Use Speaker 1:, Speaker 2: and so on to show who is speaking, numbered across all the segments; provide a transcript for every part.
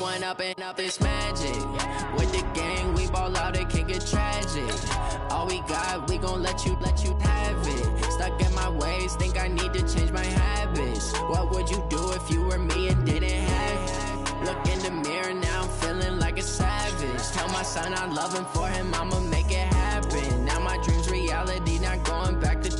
Speaker 1: one up and up, it's magic. With the gang, we ball out, it can get tragic. All we got, we gon' let you have it. Stuck in my ways, think I need to change my habits. What would you do if you were me and didn't have it? Look in the mirror, now I'm feeling like a savage. Tell my son I love him, for him I'ma make it happen. Now my dream's reality, not going back to.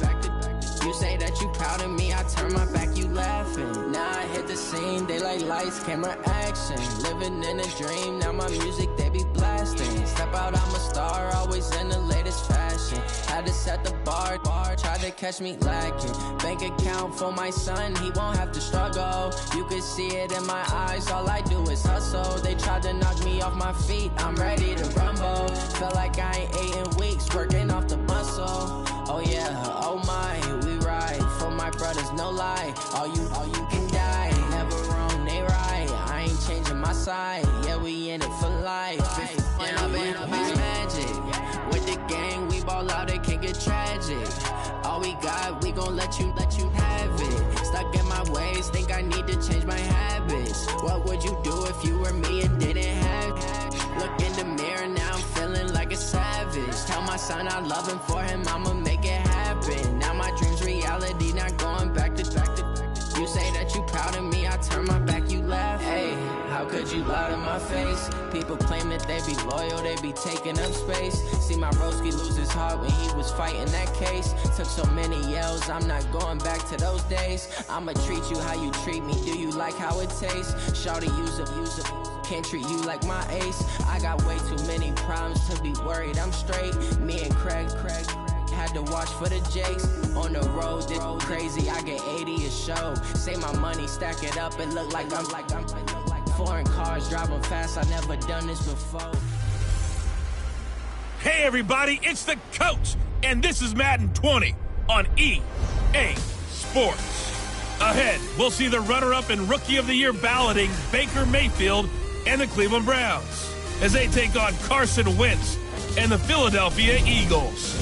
Speaker 1: You say that you proud of me, I turn my back, you laughing. Now I hit the scene, they like lights, camera, action. Living in a dream, now my music, they be blasting. Step out, I'm a star, always in the latest fashion. Had to set the bar, tried to catch me lacking. Bank account for my son, he won't have to struggle. You can see it in my eyes, all I do is hustle. They tried to knock me off my feet, I'm ready to rumble. Felt like I ain't ate in weeks, working off the muscle. Oh yeah, oh my, we ride for my brothers, no lie. All you can die, never wrong, they right. I ain't changing my side, yeah, we in it for life. And up it's magic. With the gang, we ball out, it can get tragic. All we got, we gon' let you have it. Stuck in my ways, think I need to change my habits. What would you do if you were me and didn't have it? Look in the mirror, now I'm feeling like a savage. Tell my son I love him, for him I'ma make it happen. Now my dream's reality, not going back to. You say that you proud of me, I turn my back, you laugh. Hey, how could you lie to my face? People claim that they be loyal, they be taking up space. See my broski lose his heart when he was fighting that case. Took so many yells, I'm not going back to those days. I'ma treat you how you treat me, do you like how it tastes? Shawty, use up, can't treat you like my ace. I got way too many problems to be worried, I'm straight. Me and Craig had to watch for the Jakes. On the road, this crazy, I get 80 a show. Say my money, stack it up, it look like I'm foreign cars, driving fast, I never done this before.
Speaker 2: Hey everybody, it's the coach, and this is Madden 20 on EA Sports. Ahead, we'll see the runner-up and Rookie of the Year balloting Baker Mayfield and the Cleveland Browns as they take on Carson Wentz and the Philadelphia Eagles.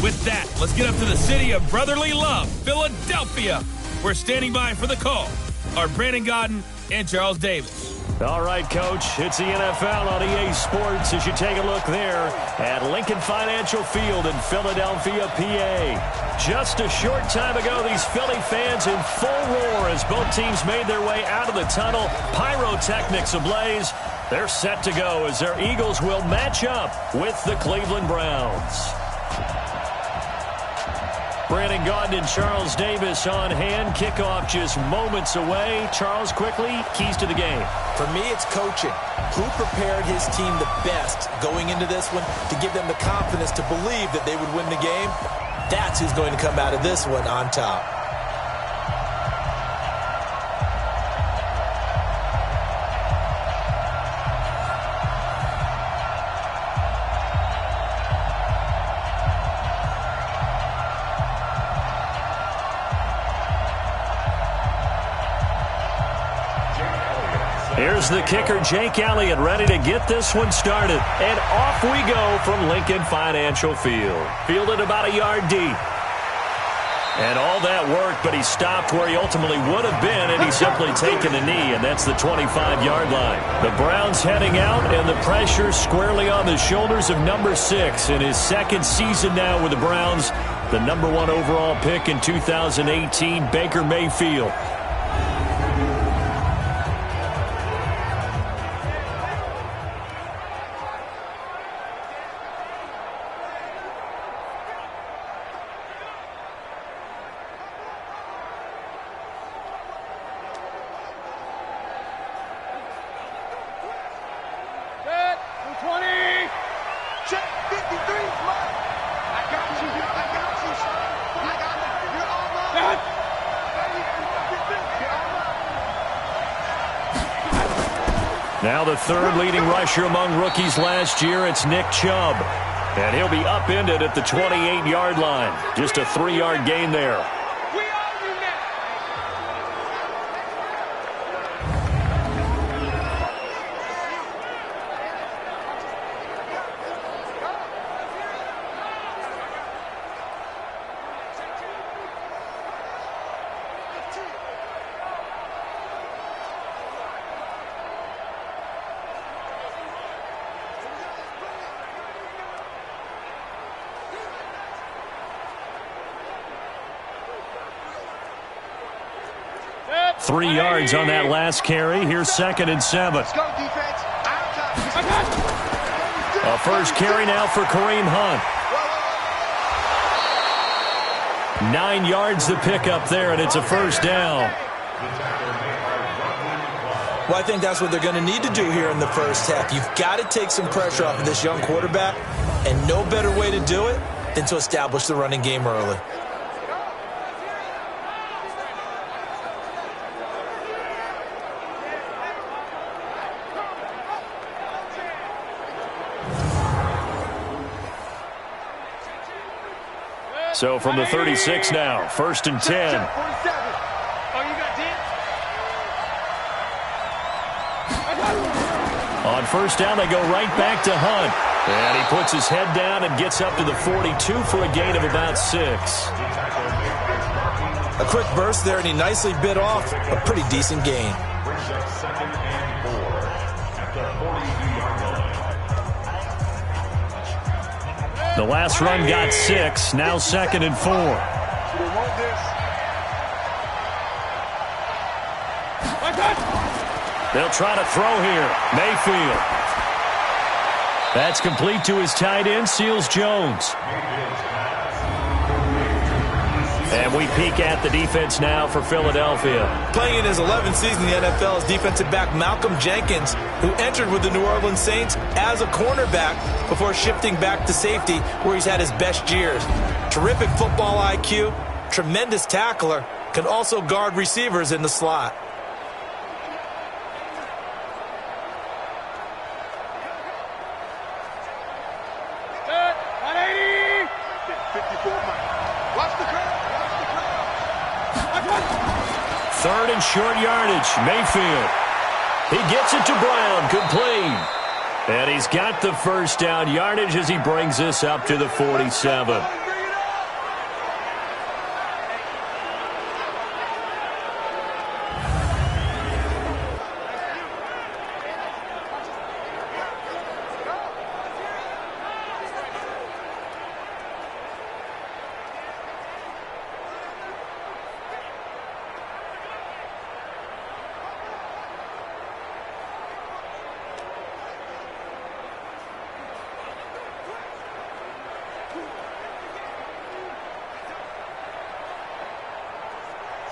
Speaker 2: With that, let's get up to the city of brotherly love, Philadelphia. We're standing by for the call are Brandon Godden and Charles Davis.
Speaker 3: All right, Coach, it's the NFL on EA Sports as you take a look there at Lincoln Financial Field in Philadelphia, PA. Just a short time ago, these Philly fans in full roar as both teams made their way out of the tunnel. Pyrotechnics ablaze. They're set to go as their Eagles will match up with the Cleveland Browns. Brandon Gaudin and Charles Davis on hand. Kickoff just moments away. Charles, quickly, keys to the game.
Speaker 4: For me, it's coaching. Who prepared his team the best going into this one to give them the confidence to believe that they would win the game? That's who's going to come out of this one on top.
Speaker 3: Here's the kicker, Jake Elliott, ready to get this one started. And off we go from Lincoln Financial Field. Fielded about a yard deep. And all that work, but he stopped where he ultimately would have been, and he's simply taken the knee, and that's the 25-yard line. The Browns heading out, and the pressure squarely on the shoulders of number 6 in his second season now with the Browns. The number 1 overall pick in 2018, Baker Mayfield. Now the third leading rusher among rookies last year, it's Nick Chubb. And he'll be upended at the 28-yard line. Just a 3-yard gain there. 3 yards on that last carry. Here's 2nd and 7.
Speaker 5: Let's go, defense.
Speaker 3: A first carry now for Kareem Hunt. 9 yards to pick up there, and it's a first down.
Speaker 4: Well, I think that's what they're going to need to do here in the first half. You've got to take some pressure off of this young quarterback, and no better way to do it than to establish the running game early.
Speaker 3: So from the 36 now, 1st and 10. On first down, they go right back to Hunt. And he puts his head down and gets up to the 42 for a gain of about 6.
Speaker 4: A quick burst there, and he nicely bit off a pretty decent gain.
Speaker 3: The last run got 6, now 2nd and 4. They'll try to throw here. Mayfield. That's complete to his tight end, Seals Jones. And we peek at the defense now for Philadelphia.
Speaker 4: Playing in his 11th season in the NFL is defensive back Malcolm Jenkins, who entered with the New Orleans Saints as a cornerback before shifting back to safety, where he's had his best years. Terrific football IQ, tremendous tackler, can also guard receivers in the slot.
Speaker 3: Third and short yardage. Mayfield. He gets it to Brown. Complete. And he's got the first down yardage as he brings this up to the 47.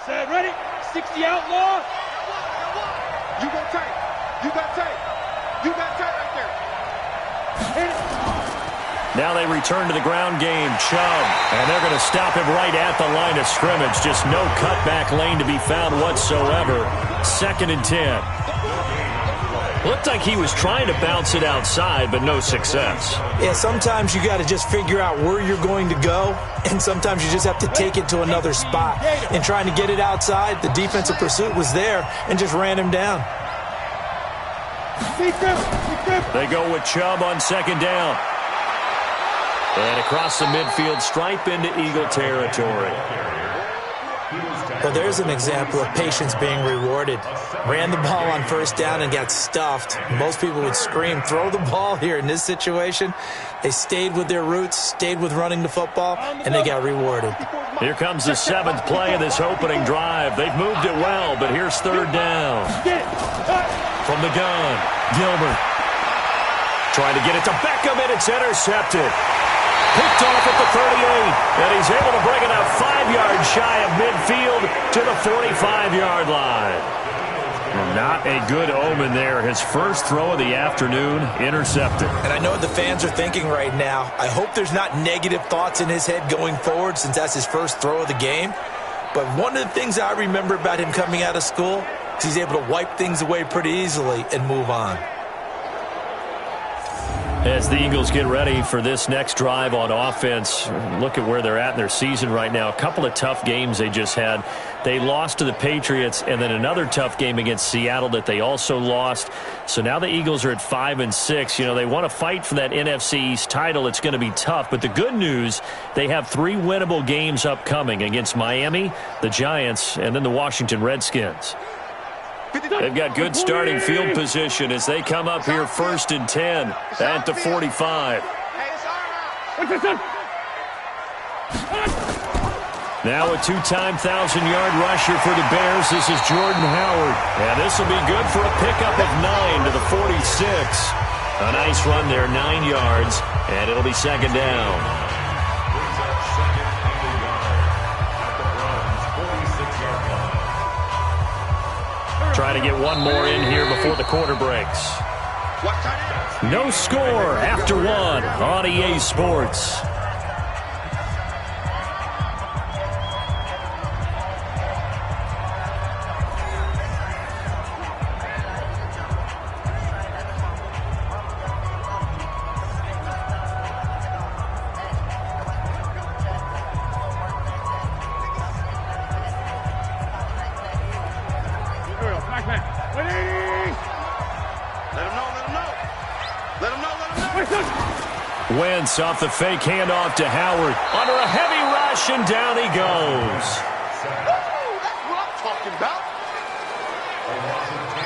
Speaker 5: Set, ready? 60 outlaw. You got tight. You got tight. You got tight right there.
Speaker 3: Now they return to the ground game. Chubb. And they're going to stop him right at the line of scrimmage. Just no cutback lane to be found whatsoever. 2nd and 10. Looked like he was trying to bounce it outside, but no success.
Speaker 4: Yeah, sometimes you got to just figure out where you're going to go, and sometimes you just have to take it to another spot. And trying to get it outside, the defensive pursuit was there and just ran him down.
Speaker 3: They go with Chubb on 2nd down. And across the midfield stripe into Eagle territory.
Speaker 4: Well, there's an example of patience being rewarded. Ran the ball on first down and got stuffed. Most people would scream, throw the ball here. In this situation, they stayed with their roots, stayed with running the football, and they got rewarded.
Speaker 3: Here comes the 7th play of this opening drive. They've moved it well, but here's 3rd down. From the gun, Gilbert. Trying to get it to Beckham, and it's intercepted. Picked off at the 38, and he's able to bring it up 5 yards shy of midfield to the 45-yard line. Not a good omen there. His first throw of the afternoon intercepted.
Speaker 4: And I know what the fans are thinking right now. I hope there's not negative thoughts in his head going forward since that's his first throw of the game. But one of the things I remember about him coming out of school is he's able to wipe things away pretty easily and move on.
Speaker 3: As the Eagles get ready for this next drive on offense, look at where they're at in their season right now. A couple of tough games they just had. They lost to the Patriots, and then another tough game against Seattle that they also lost. So now the Eagles are at 5-6. You know, they want to fight for that NFC East title. It's going to be tough. But the good news, they have 3 winnable games upcoming against Miami, the Giants, and then the Washington Redskins. They've got good starting field position as they come up here 1st and 10 at the 45. Now a two-time 1,000-yard rusher for the Bears. This is Jordan Howard. And this will be good for a pickup of 9 to the 46. A nice run there, 9 yards, and it'll be second down. Trying to get one more in here before the quarter breaks. No score after one on EA Sports. Wentz off the fake handoff to Howard. Under a heavy rush, and down he goes.
Speaker 5: That's what I'm talking about.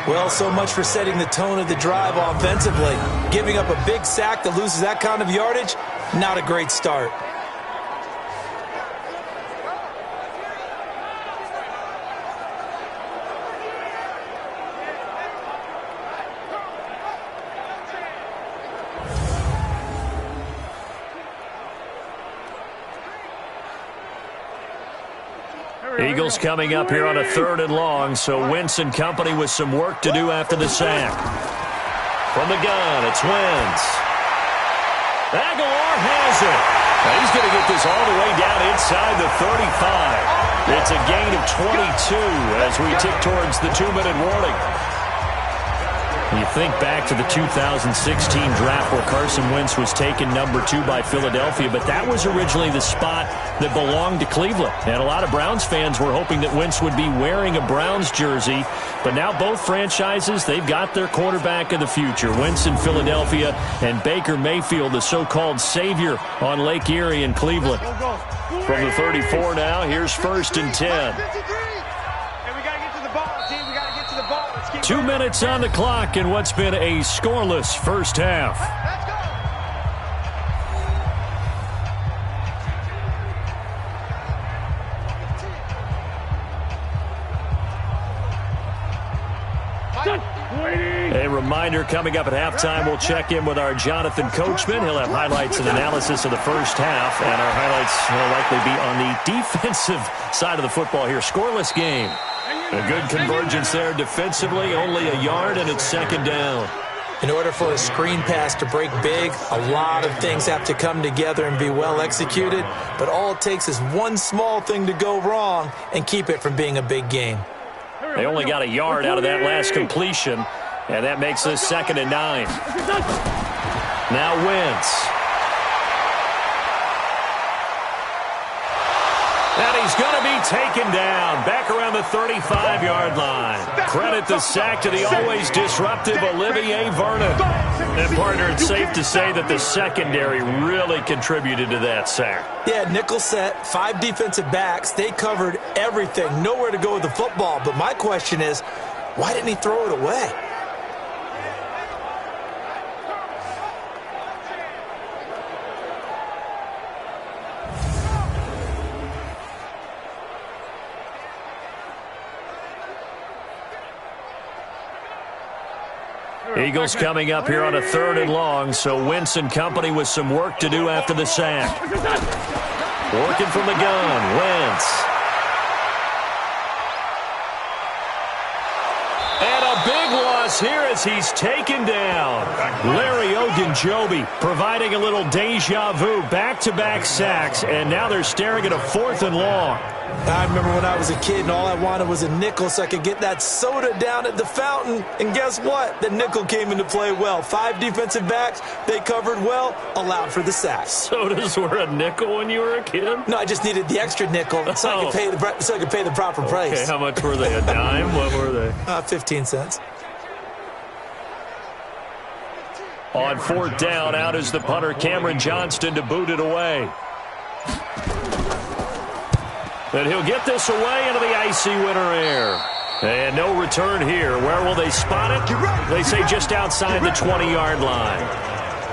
Speaker 4: Well, so much for setting the tone of the drive offensively. Giving up a big sack that loses that kind of yardage, not a great start.
Speaker 3: Eagles coming up here on a 3rd and long, so Wentz and company with some work to do after the sack. From the gun, it's Wentz. Aguilar has it. Now he's going to get this all the way down inside the 35. It's a gain of 22 as we tick towards the 2-minute warning. You think back to the 2016 draft where Carson Wentz was taken number 2 by Philadelphia, but that was originally the spot that belonged to Cleveland. And a lot of Browns fans were hoping that Wentz would be wearing a Browns jersey. But now both franchises, they've got their quarterback of the future. Wentz in Philadelphia and Baker Mayfield, the so-called savior on Lake Erie in Cleveland. From the 34 now, here's 1st and 10. 2 minutes on the clock in what's been a scoreless first half. A reminder, coming up at halftime, we'll check in with our Jonathan Coachman. He'll have highlights and analysis of the first half, and our highlights will likely be on the defensive side of the football here. Scoreless game. A good convergence there defensively, only a yard, and it's 2nd down.
Speaker 4: In order for a screen pass to break big, a lot of things have to come together and be well executed, but all it takes is one small thing to go wrong and keep it from being a big game.
Speaker 3: They only got a yard out of that last completion, and that makes this 2nd and 9. Now Wentz. And he's going to be taken down back around the 35-yard line. Credit the sack to the always disruptive Olivier Vernon. And, partner, it's safe to say that the secondary really contributed to that sack.
Speaker 4: Yeah, nickel set, 5 defensive backs. They covered everything. Nowhere to go with the football. But my question is, why didn't he throw it away?
Speaker 3: Eagles coming up here on a 3rd and long, so Wentz and company with some work to do after the sack. Working from the gun, Wentz. And a big loss here as he's taken down. Larry Ogunjobi providing a little deja vu, back-to-back sacks, and now they're staring at a 4th and long.
Speaker 4: I remember when I was a kid and all I wanted was a nickel so I could get that soda down at the fountain. And guess what? The nickel came into play well. 5 defensive backs, they covered well, allowed for the sack.
Speaker 3: Sodas were a nickel when you were a kid?
Speaker 4: No, I just needed the extra nickel so I could pay the proper price.
Speaker 3: Okay, how much were they? A dime? What were they?
Speaker 4: 15 cents.
Speaker 3: On 4th down, out is the punter Cameron Johnston to boot it away. And he'll get this away into the icy winter air. And no return here. Where will they spot it? They say just outside the 20-yard line.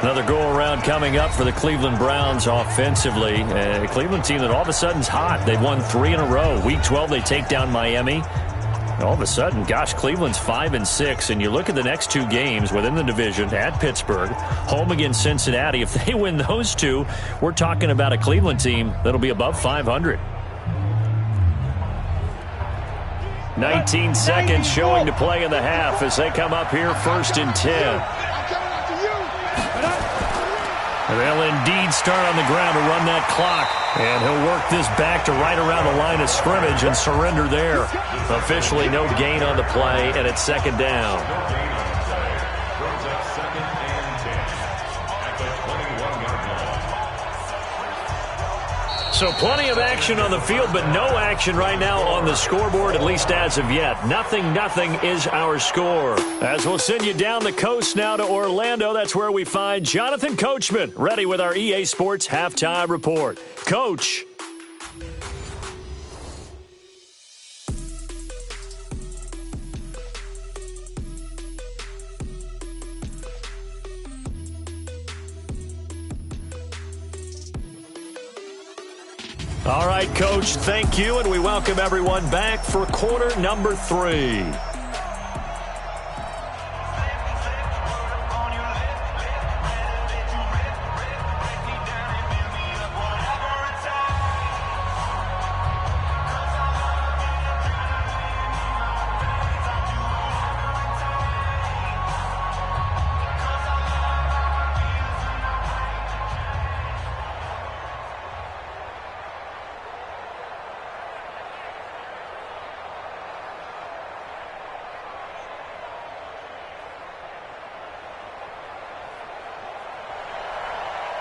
Speaker 3: Another go-around coming up for the Cleveland Browns offensively. A Cleveland team that all of a sudden is hot. They've won 3 in a row. Week 12, they take down Miami. And all of a sudden, gosh, Cleveland's 5-6. And you look at the next 2 games within the division at Pittsburgh, home against Cincinnati. If they win those 2, we're talking about a Cleveland team that'll be above 500. 19 seconds showing to play in the half as they come up here 1st and 10. And they'll indeed start on the ground to run that clock. And he'll work this back to right around the line of scrimmage and surrender there. Officially no gain on the play, and it's 2nd down. So plenty of action on the field, but no action right now on the scoreboard, at least as of yet. Nothing is our score. As we'll send you down the coast now to Orlando, that's where we find Jonathan Coachman, ready with our EA Sports Halftime Report. Coach. All right, Coach, thank you, and we welcome everyone back for quarter number 3.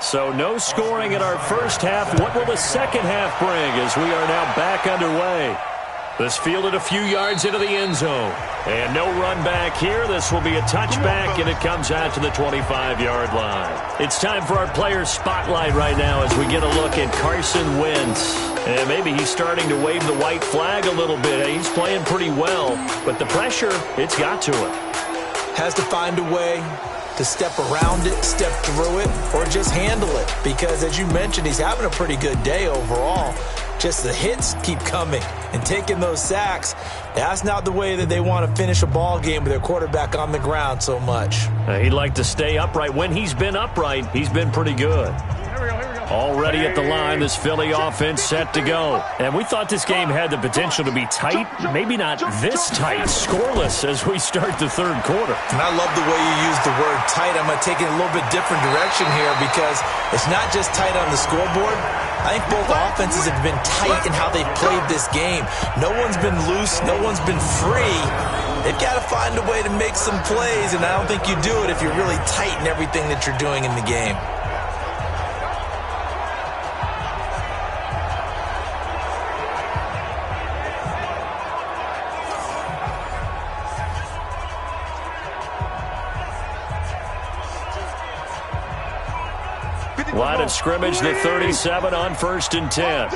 Speaker 3: So no scoring in our first half. What will the second half bring as we are now back underway? This fielded a few yards into the end zone. And no run back here. This will be a touchback, and it comes out to the 25-yard line. It's time for our player spotlight right now as we get a look at Carson Wentz. And maybe he's starting to wave the white flag a little bit. He's playing pretty well, but the pressure, it's got to him.
Speaker 4: Has to find a way to step around it, step through it, or just handle it. Because, as you mentioned, he's having a pretty good day overall. Just the hits keep coming and taking those sacks. That's not the way that they want to finish a ball game with their quarterback on the ground so much.
Speaker 3: He'd like to stay upright. When he's been upright, he's been pretty good. Already at the line, this Philly offense set to go. And we thought this game had the potential to be tight, maybe not this tight, scoreless as we start the third quarter.
Speaker 4: And I love the way you use the word tight. I'm going to take it a little bit different direction here because it's not just tight on the scoreboard. I think both offenses have been tight in how they've played this game. No one's been loose. No one's been free. They've got to find a way to make some plays, and I don't think you do it if you're really tight in everything that you're doing in the game.
Speaker 3: Line of scrimmage, the 37 on 1st and 10.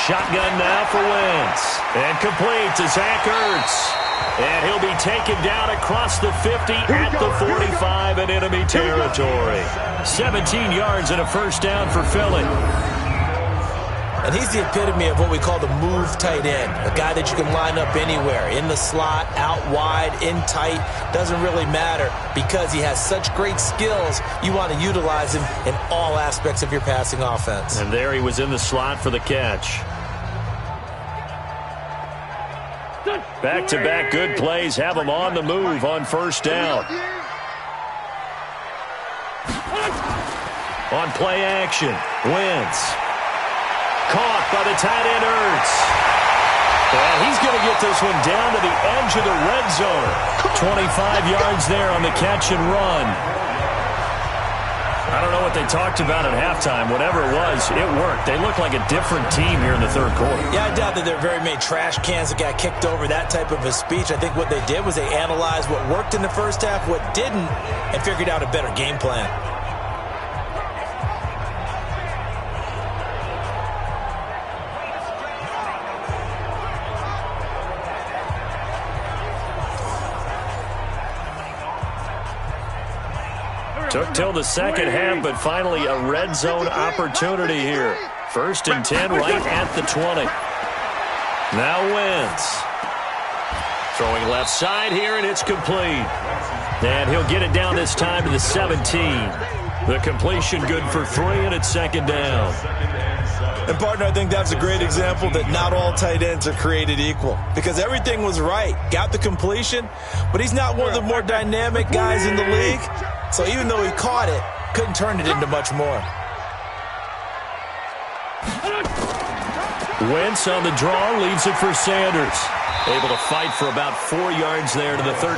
Speaker 3: Shotgun now for Wentz. And complete to Zach Ertz. And he'll be taken down across the 50 at the 45 in enemy territory. 17 yards and a first down for Philly.
Speaker 4: And he's the epitome of what we call the move tight end, a guy that you can line up anywhere, in the slot, out wide, in tight, doesn't really matter because he has such great skills. You want to utilize him in all aspects of your passing offense.
Speaker 3: And there he was in the slot for the catch. Back-to-back good plays have him on the move on first down. On play action, Wentz. Caught by the tight end Ertz. And he's going to get this one down to the edge of the red zone. 25 yards there on the catch and run. I don't know what they talked about at halftime. Whatever it was, it worked. They look like a different team here in the third quarter.
Speaker 4: Yeah, I doubt that there are very many trash cans that got kicked over, that type of a speech. I think what they did was they analyzed what worked in the first half, what didn't, and figured out a better game plan.
Speaker 3: Took till the second half, but finally a red zone opportunity here. 1st and 10 right at the 20. Now Wentz. Throwing left side here, and it's complete. And he'll get it down this time to the 17. The completion good for 3, and it's 2nd down.
Speaker 4: And, partner, I think that's a great example that not all tight ends are created equal, because everything was right. Got the completion, but he's not one of the more dynamic guys in the league. So even though he caught it, couldn't turn it into much more.
Speaker 3: Wentz on the draw, leaves it for Sanders. Able to fight for about 4 yards there to the 13.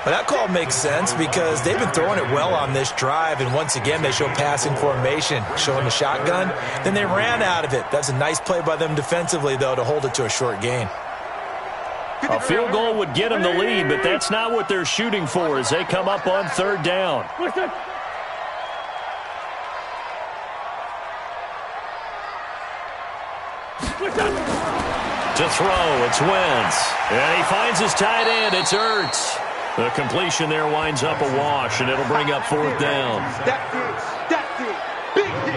Speaker 4: But that call makes sense because they've been throwing it well on this drive, and once again they show passing formation, showing the shotgun. Then they ran out of it. That's a nice play by them defensively, though, to hold it to a short gain.
Speaker 3: A field goal would get them the lead, but that's not what they're shooting for as they come up on 3rd down. To throw, it's Wentz. And he finds his tight end, it's Ertz. The completion there winds up a wash, and it'll bring up 4th down.
Speaker 5: That's it. Big hit.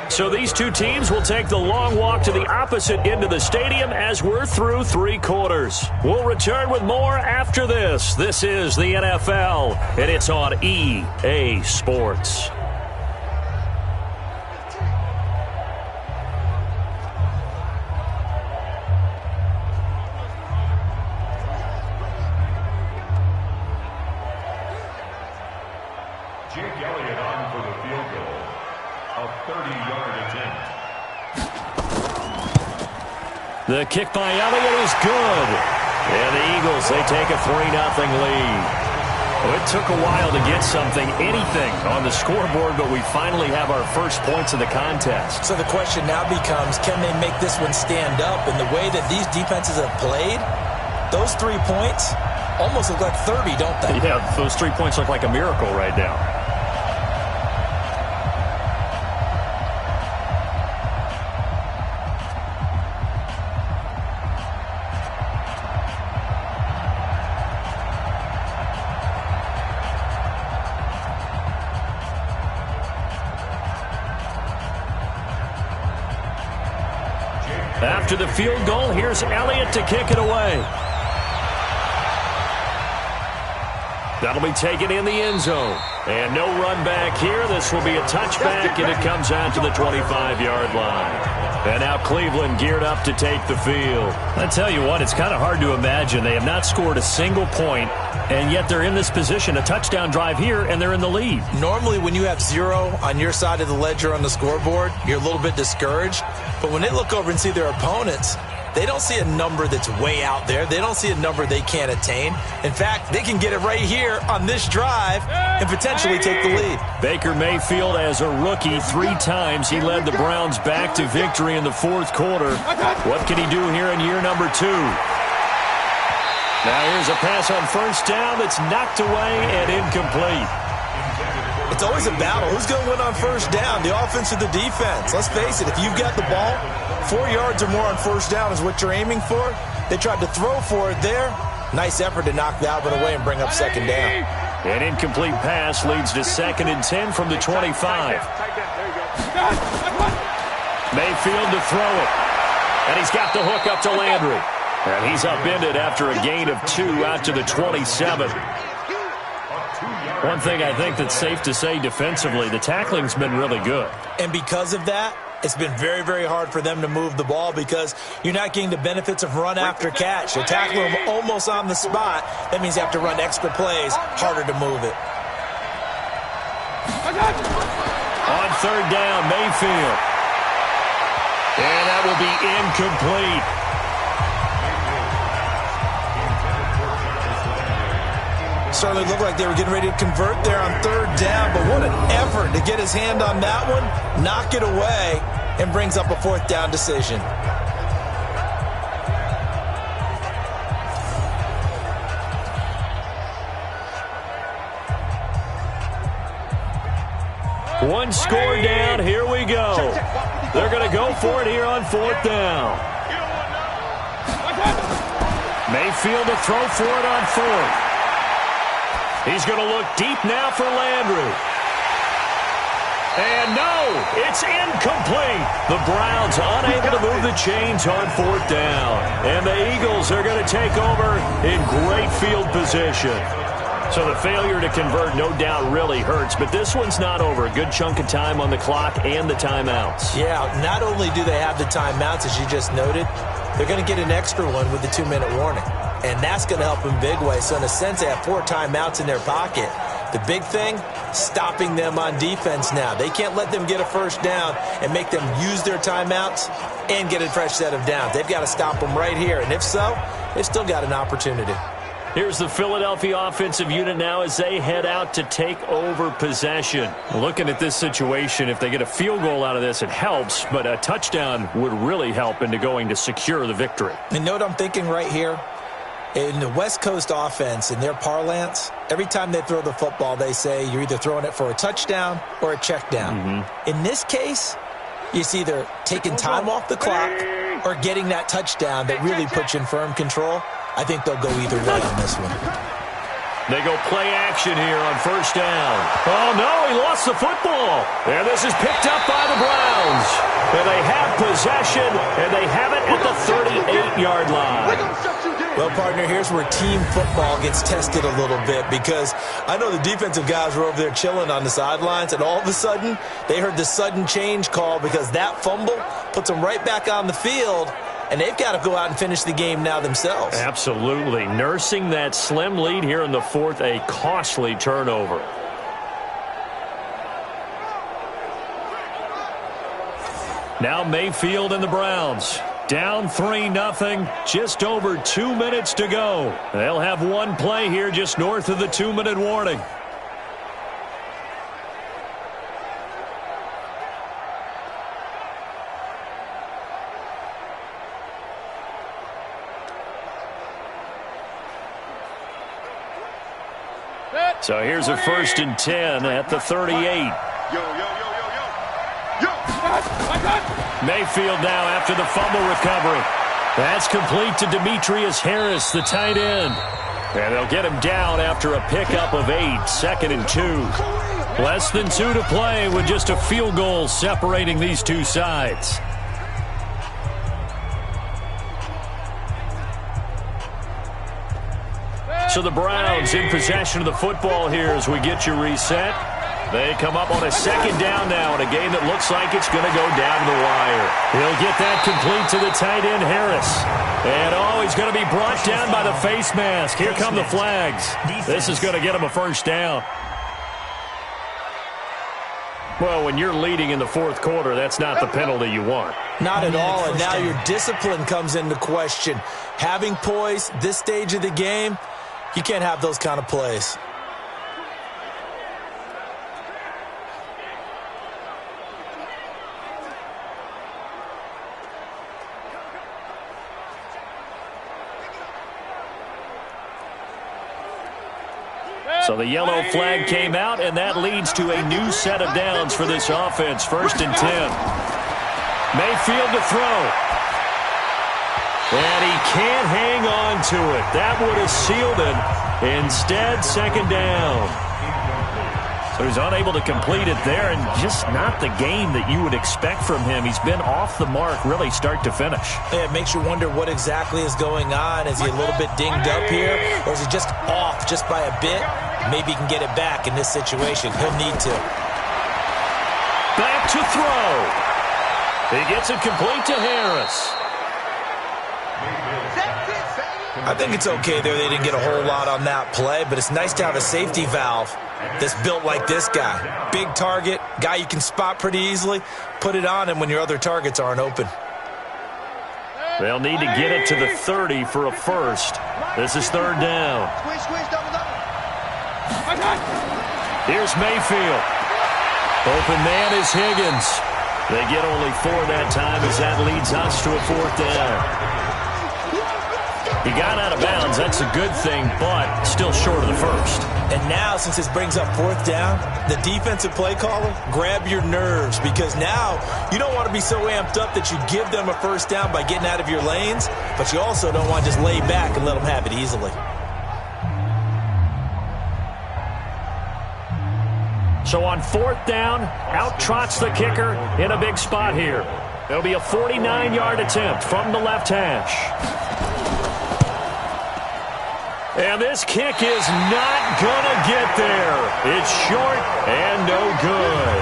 Speaker 3: So these two teams will take the long walk to the opposite end of the stadium as we're through 3 quarters. We'll return with more after this. This is the NFL, and it's on EA Sports.
Speaker 6: Jake Elliott on for the field goal. A 30-yard attempt.
Speaker 3: The kick by Elliott is good. And the Eagles, they take a 3-0 lead. Well, it took a while to get anything on the scoreboard, but we finally have our first points of the contest.
Speaker 4: So the question now becomes, can they make this one stand up? And the way that these defenses have played, those 3 points almost look like 30, don't they?
Speaker 3: Yeah, those 3 points look like a miracle right now. After the field goal, here's Elliott to kick it away. That'll be taken in the end zone. And no run back here. This will be a touchback, and it comes out to the 25-yard line. And now Cleveland geared up to take the field. I tell you what, it's kind of hard to imagine. They have not scored a single point, and yet they're in this position, a touchdown drive here, and they're in the lead.
Speaker 4: Normally when you have 0 on your side of the ledger on the scoreboard, you're a little bit discouraged. But when they look over and see their opponents, they don't see a number that's way out there. They don't see a number they can't attain. In fact, they can get it right here on this drive and potentially take the lead.
Speaker 3: Baker Mayfield, as a rookie, 3 times he led the Browns back to victory in the 4th quarter. What can he do here in year number 2? Now here's a pass on 1st down that's knocked away and incomplete.
Speaker 4: It's always a battle. Who's going to win on 1st down, the offense or the defense? Let's face it, if you've got the ball, 4 yards or more on 1st down is what you're aiming for. They tried to throw for it there. Nice effort to knock that one away and bring up 2nd down.
Speaker 3: An incomplete pass leads to 2nd and 10 from the 25. Mayfield to throw it. And he's got the hook up to Landry. And he's upended after a gain of 2 out to the 27. One thing I think that's safe to say defensively, the tackling's been really good.
Speaker 4: And because of that, it's been very, very hard for them to move the ball because you're not getting the benefits of run after catch. They tackle them almost on the spot. That means you have to run extra plays, harder to move it.
Speaker 3: On 3rd down, Mayfield. And that will be incomplete.
Speaker 4: Certainly looked like they were getting ready to convert there on 3rd down, but what an effort to get his hand on that one, knock it away, and brings up a 4th down decision.
Speaker 3: One score down. Here we go. They're going to go for it here on 4th down. Mayfield to throw for it on 4th. He's going to look deep now for Landry. And no, it's incomplete. The Browns unable to move the chains on 4th down. And the Eagles are going to take over in great field position. So the failure to convert no doubt really hurts, but this one's not over. A good chunk of time on the clock and the timeouts.
Speaker 4: Yeah, not only do they have the timeouts, as you just noted, they're going to get an extra one with the 2-minute warning. And that's going to help in big way. So in a sense, they have 4 timeouts in their pocket. The big thing, stopping them on defense now. They can't let them get a first down and make them use their timeouts and get a fresh set of downs. They've got to stop them right here. And if so, they've still got an opportunity.
Speaker 3: Here's the Philadelphia offensive unit now as they head out to take over possession. Looking at this situation, if they get a field goal out of this, it helps, but a touchdown would really help into going to secure the victory.
Speaker 4: And know what I'm thinking right here? In the West Coast offense, in their parlance, every time they throw the football, they say you're either throwing it for a touchdown or a check down. In this case, it's either taking time off the clock or getting that touchdown that really puts you in firm control. I think they'll go either way on this one.
Speaker 3: They go play action here on 1st down. Oh, no, he lost the football. And this is picked up by the Browns. And they have possession, and they have it at the 38-yard line.
Speaker 4: Well, partner, here's where team football gets tested a little bit, because I know the defensive guys were over there chilling on the sidelines, and all of a sudden, they heard the sudden change call because that fumble puts them right back on the field. And they've got to go out and finish the game now themselves.
Speaker 3: Absolutely. Nursing that slim lead here in the 4th, a costly turnover. Now Mayfield and the Browns. Down 3-0, just over 2 minutes to go. They'll have one play here just north of the 2-minute warning. So here's a 1st and 10 at the 38. Mayfield now after the fumble recovery. That's complete to Demetrius Harris, the tight end. And they'll get him down after a pickup of 8, 2nd and 2. Less than 2 to play with just a field goal separating these two sides. So the Browns in possession of the football here as we get you reset. They come up on a 2nd down now in a game that looks like it's going to go down to the wire. He'll get that complete to the tight end, Harris. And, he's going to be brought down by the face mask. Here come the flags. This is going to get him a 1st down. Well, when you're leading in the 4th quarter, that's not the penalty you want.
Speaker 4: Not at all, and now your discipline comes into question. Having poise this stage of the game, you can't have those kind of plays.
Speaker 3: So the yellow flag came out, and that leads to a new set of downs for this offense. 1st and 10. Mayfield to throw. And he can't hang on to it. That would have sealed it. Instead, 2nd down. So he's unable to complete it there, and just not the game that you would expect from him. He's been off the mark really start to finish.
Speaker 4: Yeah, it makes you wonder what exactly is going on. Is he a little bit dinged up here, or is he just off just by a bit? Maybe he can get it back in this situation. He'll need to.
Speaker 3: Back to throw. He gets it complete to Harris.
Speaker 4: I think it's okay there. They didn't get a whole lot on that play, but it's nice to have a safety valve that's built like this guy. Big target, guy you can spot pretty easily. Put it on him when your other targets aren't open.
Speaker 3: They'll need to get it to the 30 for a 1st. This is 3rd down. Here's Mayfield. Open man is Higgins. They get only 4 that time as that leads us to a 4th down. He got out of bounds. That's a good thing, but still short of the first.
Speaker 4: And now, since this brings up 4th down, the defensive play caller, grab your nerves, because now you don't want to be so amped up that you give them a 1st down by getting out of your lanes, but you also don't want to just lay back and let them have it easily.
Speaker 3: So on 4th down, out trots the kicker in a big spot here. It'll be a 49-yard attempt from the left hash. And this kick is not going to get there. It's short and no good.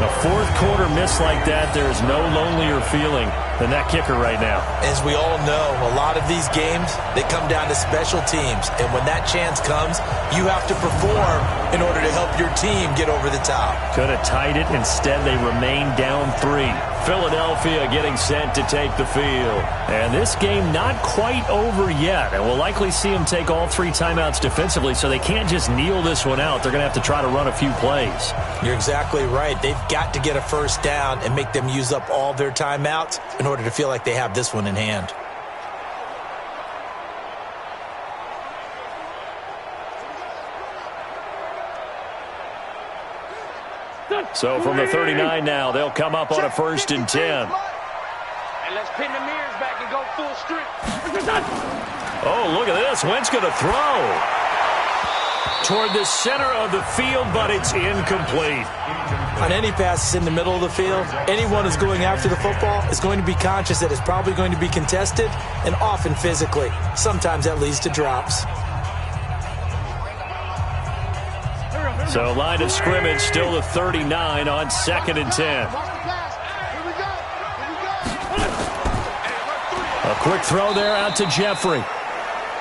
Speaker 3: A 4th quarter miss like that, there is no lonelier feeling than that kicker right now.
Speaker 4: As we all know, a lot of these games, they come down to special teams. And when that chance comes, you have to perform in order to help your team get over the top.
Speaker 3: Could have tied it. Instead, they remain down 3. Philadelphia getting set to take the field. And this game not quite over yet. And we'll likely see them take all 3 timeouts defensively, so they can't just kneel this one out. They're going to have to try to run a few plays.
Speaker 4: You're exactly right. They've got to get a 1st down and make them use up all their timeouts in order to feel like they have this one in hand.
Speaker 3: So from the 39 now, they'll come up on a 1st and 10.
Speaker 5: And let's pin the mirrors back and go full strength.
Speaker 3: Oh, look at this. Wentz going to throw toward the center of the field, but it's incomplete.
Speaker 4: On any passes in the middle of the field, anyone who's going after the football is going to be conscious that it's probably going to be contested, and often physically. Sometimes that leads to drops.
Speaker 3: So line of scrimmage still the 39 on 2nd and 10. A quick throw there out to Jeffrey.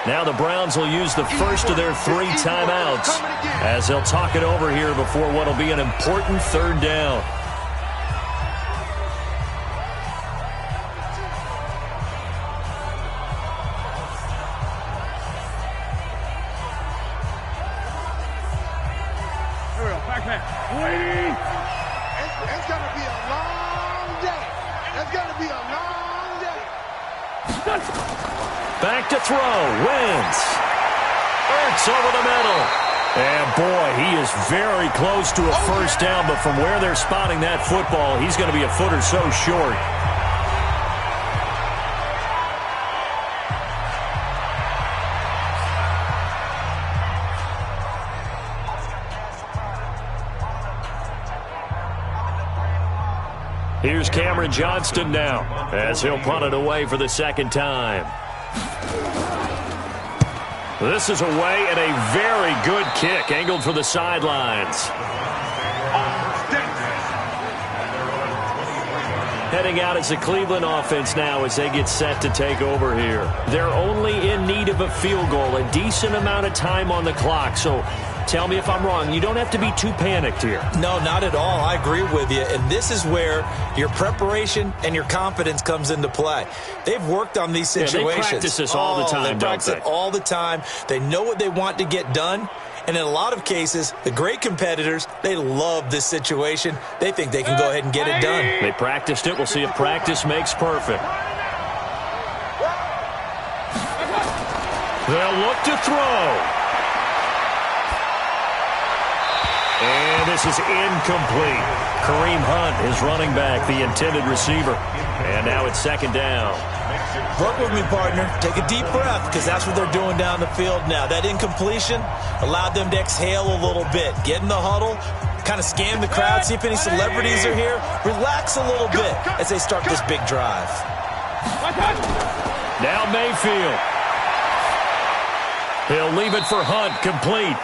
Speaker 3: Now the Browns will use the first of their 3 timeouts as they'll talk it over here before what will be an important 3rd down.
Speaker 5: It's going to be a long day. It's going to be a long day.
Speaker 3: Back to throw. Wentz. Ertz over the middle. And boy, he is very close to a 1st down, but from where they're spotting that football, he's going to be a foot or so short. Here's Cameron Johnston now as he'll punt it away for the 2nd time. This is away and a very good kick angled for the sidelines. Heading out as the Cleveland offense now as they get set to take over here. They're only in need of a field goal, a decent amount of time on the clock. So tell me if I'm wrong. You don't have to be too panicked here.
Speaker 4: No, not at all. I agree with you. And this is where your preparation and your confidence comes into play. They've worked on these situations.
Speaker 3: Yeah, they practice this all the time,
Speaker 4: they practice it all the time. They know what they want to get done. And in a lot of cases, the great competitors, they love this situation. They think they can go ahead and get it done.
Speaker 3: They practiced it. We'll see if practice makes perfect. They'll look to throw. And this is incomplete. Kareem Hunt is running back, the intended receiver. And now it's 2nd down.
Speaker 4: Work with me, partner. Take a deep breath, because that's what they're doing down the field now. That incompletion allowed them to exhale a little bit. Get in the huddle, kind of scan the crowd, see if any celebrities are here. Relax a little bit as they start this big drive.
Speaker 3: Now Mayfield. He'll leave it for Hunt, complete.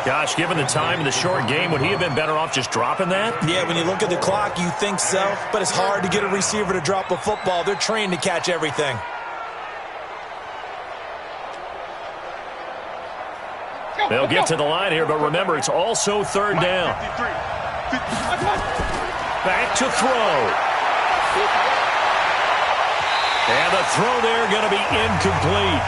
Speaker 3: Gosh, given the time in the short game, would he have been better off just dropping that?
Speaker 4: Yeah, when you look at the clock, you think so. But it's hard to get a receiver to drop a football. They're trained to catch everything.
Speaker 3: They'll get to the line here, but remember, it's also 3rd down. Back to throw. And the throw there going to be incomplete.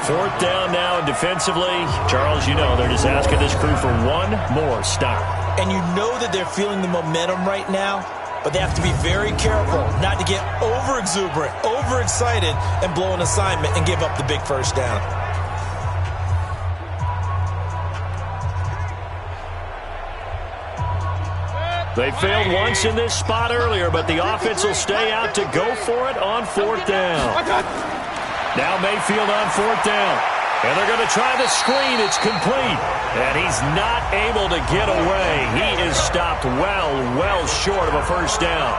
Speaker 3: 4th down now, and defensively, Charles, you know, they're just asking this crew for one more stop.
Speaker 4: And you know that they're feeling the momentum right now. but they have to be very careful not to get over-exuberant, overexcited, and blow an assignment and give up the big first down.
Speaker 3: They failed once in this spot earlier, but the offense will stay out to go for it on fourth down. Now Mayfield on fourth down. And they're going to try the screen. It's complete. And he's not able to get away. He is stopped well short of a first down.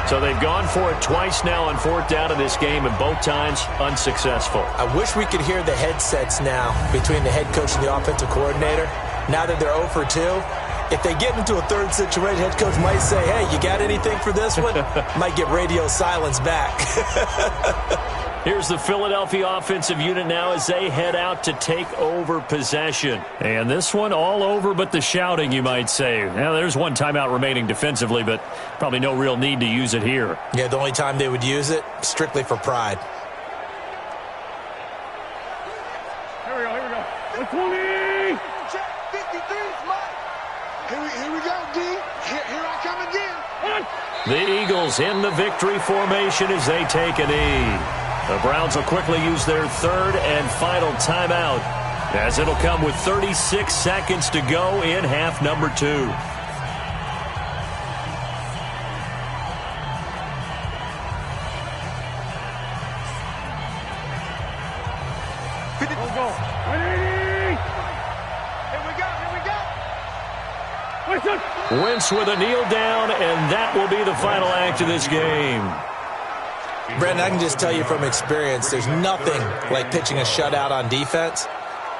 Speaker 3: So they've gone for it twice now on fourth down in this game, and both times unsuccessful.
Speaker 4: I wish we could hear the headsets now between the head coach and the offensive coordinator. Now that they're 0 for 2, if they get into a third situation, head coach might say, hey, you got anything for this one? Might get radio silence back.
Speaker 3: Here's the Philadelphia offensive unit now as they head out to take over possession. And this one all over but the shouting, you might say. Now, there's one timeout remaining defensively, but probably no real need to use it here.
Speaker 4: Yeah, the only time they would use it, strictly for pride.
Speaker 5: Here we go. 20! Check, 53, Mike. Here we go, D. Here I come again.
Speaker 3: The Eagles in the victory formation as they take a knee. The Browns will quickly use their third and final timeout, as it'll come with 36 seconds to go in half number 2. Wentz with a kneel down, and that will be the final act of this game.
Speaker 4: Brandon, I can just tell you from experience, there's nothing like pitching a shutout on defense,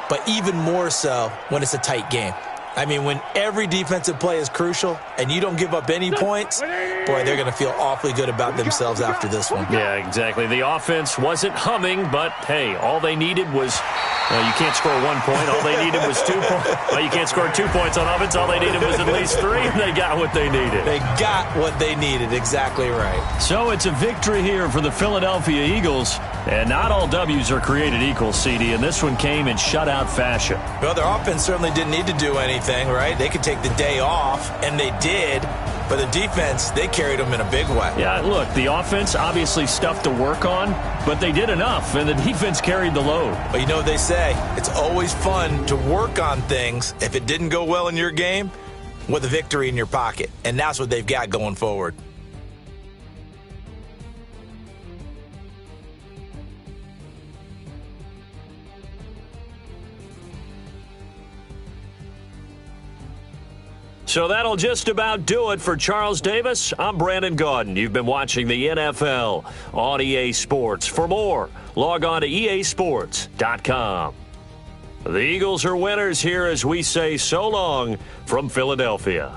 Speaker 4: but even more so when it's a tight game. I mean, when every defensive play is crucial and you don't give up any points, boy, they're going to feel awfully good about themselves after this one.
Speaker 3: Yeah, exactly. The offense wasn't humming, but, hey, all they needed was, you can't score 1 point. All they needed was 2 points. Well, you can't score 2 points on offense. All they needed was at least 3, and they got what they needed.
Speaker 4: They got what they needed. Exactly right.
Speaker 3: So it's a victory here for the Philadelphia Eagles. And not all W's are created equal, CD, and this one came in shutout fashion.
Speaker 4: Well, their offense certainly didn't need to do anything, right? They could take the day off, and they did. But the defense, they carried them in a big way.
Speaker 3: Yeah, look, the offense obviously stuff to work on, but they did enough, and the defense carried the load.
Speaker 4: But you know what they say, it's always fun to work on things. If it didn't go well in your game, with a victory in your pocket. And that's what they've got going forward.
Speaker 3: So that'll just about do it for Charles Davis. I'm Brandon Gaudin. You've been watching the NFL on EA Sports. For more, log on to easports.com. The Eagles are winners here as we say so long from Philadelphia.